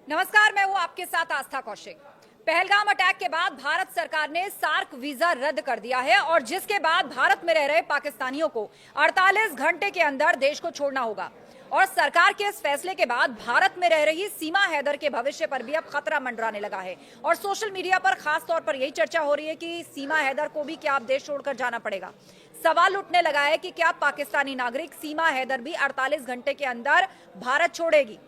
नमस्कार, मैं हूं आपके साथ आस्था कौशिक। पहलगाम अटैक के बाद भारत सरकार ने सार्क वीजा रद्द कर दिया है और जिसके बाद भारत में रह रहे पाकिस्तानियों को 48 घंटे के अंदर देश को छोड़ना होगा। और सरकार के इस फैसले के बाद भारत में रह रही सीमा हैदर के भविष्य पर भी अब खतरा मंडराने लगा है और सोशल मीडिया पर खास तौर पर यही चर्चा हो रही है कि सीमा हैदर को भी क्या अब देश छोड़कर जाना पड़ेगा। सवाल उठने लगा है कि क्या पाकिस्तानी नागरिक सीमा हैदर भी 48 घंटे के अंदर भारत छोड़ेगी।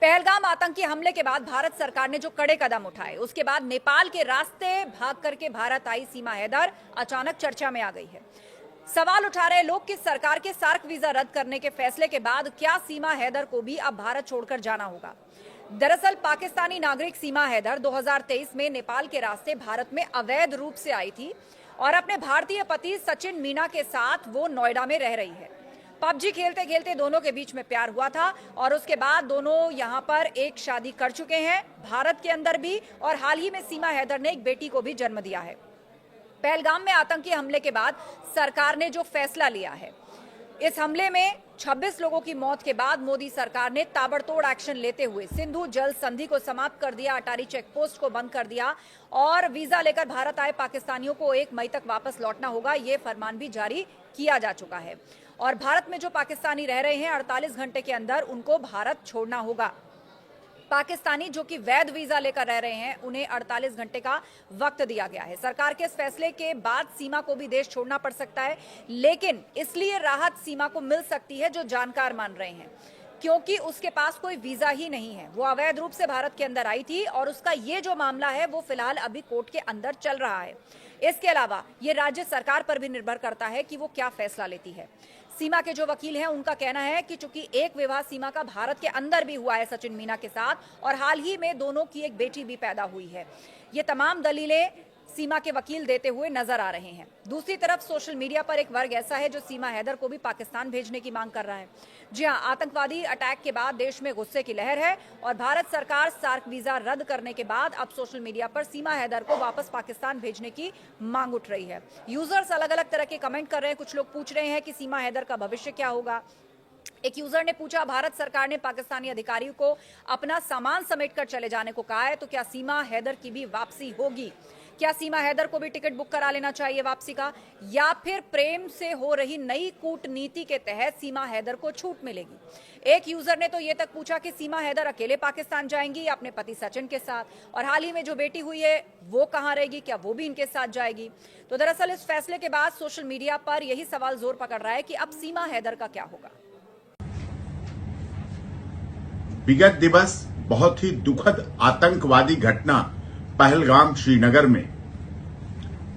पहलगाम आतंकी हमले के बाद भारत सरकार ने जो कड़े कदम उठाए, उसके बाद नेपाल के रास्ते भाग करके भारत आई सीमा हैदर अचानक चर्चा में आ गई है। सवाल उठा रहे लोग कि सरकार के सार्क वीजा रद्द करने के फैसले के बाद क्या सीमा हैदर को भी अब भारत छोड़कर जाना होगा। दरअसल पाकिस्तानी नागरिक सीमा हैदर 2023 में नेपाल के रास्ते भारत में अवैध रूप से आई थी और अपने भारतीय पति सचिन मीना के साथ वो नोएडा में रह रही है। पबजी खेलते खेलते दोनों के बीच में प्यार हुआ था और उसके बाद दोनों यहां पर एक शादी कर चुके हैं, भारत के अंदर भी, और हाल ही में सीमा हैदर ने एक बेटी को भी जन्म दिया है। पहलगाम में आतंकी हमले के बाद सरकार ने जो फैसला लिया है, इस हमले में 26 लोगों की मौत के बाद मोदी सरकार ने ताबड़तोड़ एक्शन लेते हुए सिंधु जल संधि को समाप्त कर दिया, अटारी चेक पोस्ट को बंद कर दिया और वीजा लेकर भारत आए पाकिस्तानियों को 1 मई तक वापस लौटना होगा, ये फरमान भी जारी किया जा चुका है। और भारत में जो पाकिस्तानी रह रहे हैं 48 घंटे के अंदर उनको भारत छोड़ना होगा। पाकिस्तानी जो कि वैध वीजा लेकर रह रहे हैं उन्हें 48 घंटे का वक्त दिया गया है। सरकार के इस फैसले के बाद सीमा को भी देश छोड़ना पड़ सकता है, लेकिन इसलिए राहत सीमा को मिल सकती है जो जानकार मान रहे हैं, क्योंकि उसके पास कोई वीजा ही नहीं है। वो अवैध रूप से भारत के अंदर आई थी और उसका ये जो मामला है वो फिलहाल अभी कोर्ट के अंदर चल रहा है। इसके अलावा ये राज्य सरकार पर भी निर्भर करता है कि वो क्या फैसला लेती है। सीमा के जो वकील हैं उनका कहना है कि चूंकि एक विवाह सीमा का भारत के अंदर भी हुआ है सचिन मीना के साथ और हाल ही में दोनों की एक बेटी भी पैदा हुई है, ये तमाम दलीलें सीमा के वकील देते हुए नजर आ रहे हैं। दूसरी तरफ सोशल मीडिया पर एक वर्ग ऐसा है जो सीमा हैदर को भी पाकिस्तान भेजने की मांग कर रहा है। जी हां, आतंकवादी अटैक के बाद देश में गुस्से की लहर है और भारत सरकार सार्क वीजा रद्द करने के बाद अब सोशल मीडिया पर सीमा हैदर को वापस पाकिस्तान भेजने की मांग उठ रही है। यूजर्स अलग अलग तरह के कमेंट कर रहे हैं। कुछ लोग पूछ रहे हैं कि सीमा हैदर का भविष्य क्या होगा। एक यूजर ने पूछा, भारत सरकार ने पाकिस्तानी अधिकारियों को अपना सामान समेटकर चले जाने को कहा है, तो क्या सीमा हैदर की भी वापसी होगी? क्या सीमा हैदर को भी टिकट बुक करा लेना चाहिए वापसी का, या फिर प्रेम से हो रही नई कूटनीति के तहत सीमा हैदर को छूट मिलेगी? एक यूजर ने तो ये तक पूछा कि सीमा हैदर अकेले पाकिस्तान जाएंगी या अपने पति सचिन के साथ, और हाल ही में जो बेटी हुई है वो कहां रहेगी, क्या वो भी इनके साथ जाएगी? तो दरअसल इस फैसले के बाद सोशल मीडिया पर यही सवाल जोर पकड़ रहा है कि अब सीमा हैदर का क्या होगा। विगत दिवस बहुत ही दुखद आतंकवादी घटना पहलगाम श्रीनगर में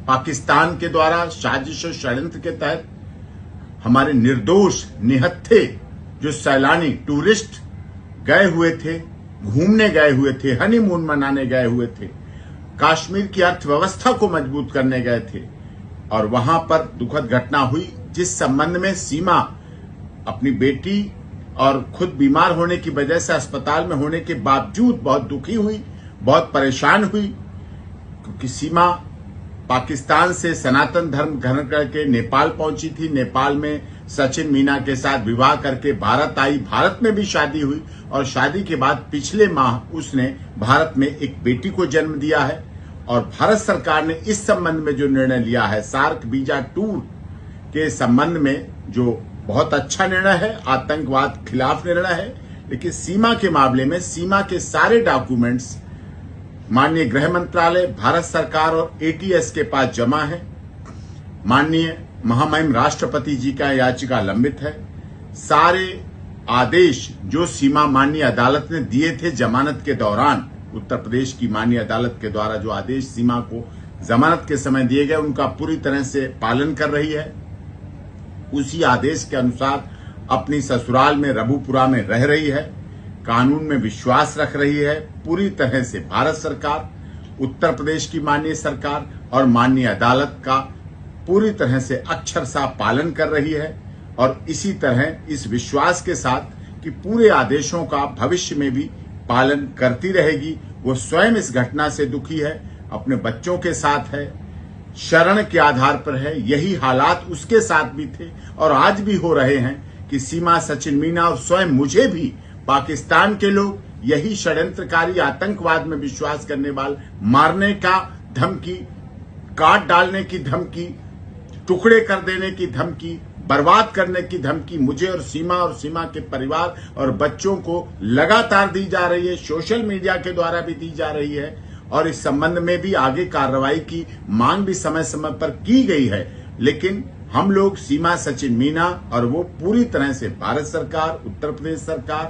पाकिस्तान के द्वारा साजिश और षड्यंत्र के तहत हमारे निर्दोष निहत्थे जो सैलानी टूरिस्ट गए हुए थे, घूमने गए हुए थे, हनीमून मनाने गए हुए थे, कश्मीर की अर्थव्यवस्था को मजबूत करने गए थे, और वहां पर दुखद घटना हुई जिस संबंध में सीमा अपनी बेटी और खुद बीमार होने की वजह से अस्पताल में होने के बावजूद बहुत दुखी हुई, बहुत परेशान हुई, क्योंकि सीमा पाकिस्तान से सनातन धर्म ग्रहण करके नेपाल पहुंची थी। नेपाल में सचिन मीना के साथ विवाह करके भारत आई, भारत में भी शादी हुई और शादी के बाद पिछले माह उसने भारत में एक बेटी को जन्म दिया है। और भारत सरकार ने इस संबंध में जो निर्णय लिया है सार्क वीजा टूर के संबंध में, जो बहुत अच्छा निर्णय है, आतंकवाद खिलाफ निर्णय है, लेकिन सीमा के मामले में सीमा के सारे डॉक्यूमेंट्स माननीय गृह मंत्रालय, भारत सरकार और एटीएस के पास जमा है। माननीय महामहिम राष्ट्रपति जी का याचिका लंबित है। सारे आदेश जो सीमा माननीय अदालत ने दिए थे जमानत के दौरान, उत्तर प्रदेश की माननीय अदालत के द्वारा जो आदेश सीमा को जमानत के समय दिए गए, उनका पूरी तरह से पालन कर रही है। उसी आदेश के अनुसार अपनी ससुराल में रबुपुरा में रह रही है, कानून में विश्वास रख रही है। पूरी तरह से भारत सरकार, उत्तर प्रदेश की माननीय सरकार और माननीय अदालत का पूरी तरह से अक्षरशः पालन कर रही है, और इसी तरह इस विश्वास के साथ कि पूरे आदेशों का भविष्य में भी पालन करती रहेगी। वो स्वयं इस घटना से दुखी है, अपने बच्चों के साथ है, शरण के आधार पर है। यही हालात उसके साथ भी थे और आज भी हो रहे हैं कि सीमा, सचिन मीना और स्वयं मुझे भी पाकिस्तान के लोग यही षड्यंत्रकारी आतंकवाद में विश्वास करने वाले मारने का धमकी, काट डालने की धमकी, टुकड़े कर देने की धमकी, बर्बाद करने की धमकी मुझे और सीमा के परिवार और बच्चों को लगातार दी जा रही है, सोशल मीडिया के द्वारा भी दी जा रही है। और इस संबंध में भी आगे कार्रवाई की मांग भी समय समय पर की गई है। लेकिन हम लोग सीमा सचिन मीना और वो पूरी तरह से भारत सरकार, उत्तर प्रदेश सरकार,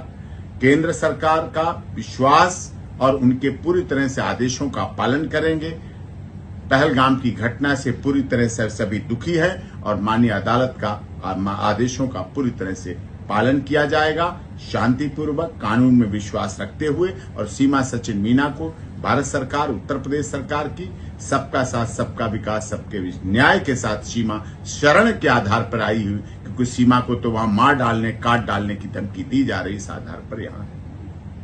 केंद्र सरकार का विश्वास और उनके पूरी तरह से आदेशों का पालन करेंगे। पहलगाम की घटना से पूरी तरह से सभी दुखी है और माननीय अदालत का आदेशों का पूरी तरह से पालन किया जाएगा, शांतिपूर्वक कानून में विश्वास रखते हुए। और सीमा सचिन मीना को भारत सरकार, उत्तर प्रदेश सरकार की सबका साथ, सबका विकास, सबके न्याय के साथ सीमा शरण के आधार पर आई हुई, क्योंकि सीमा को तो वहां मार डालने, काट डालने की धमकी दी जा रही, इस आधार पर यहाँ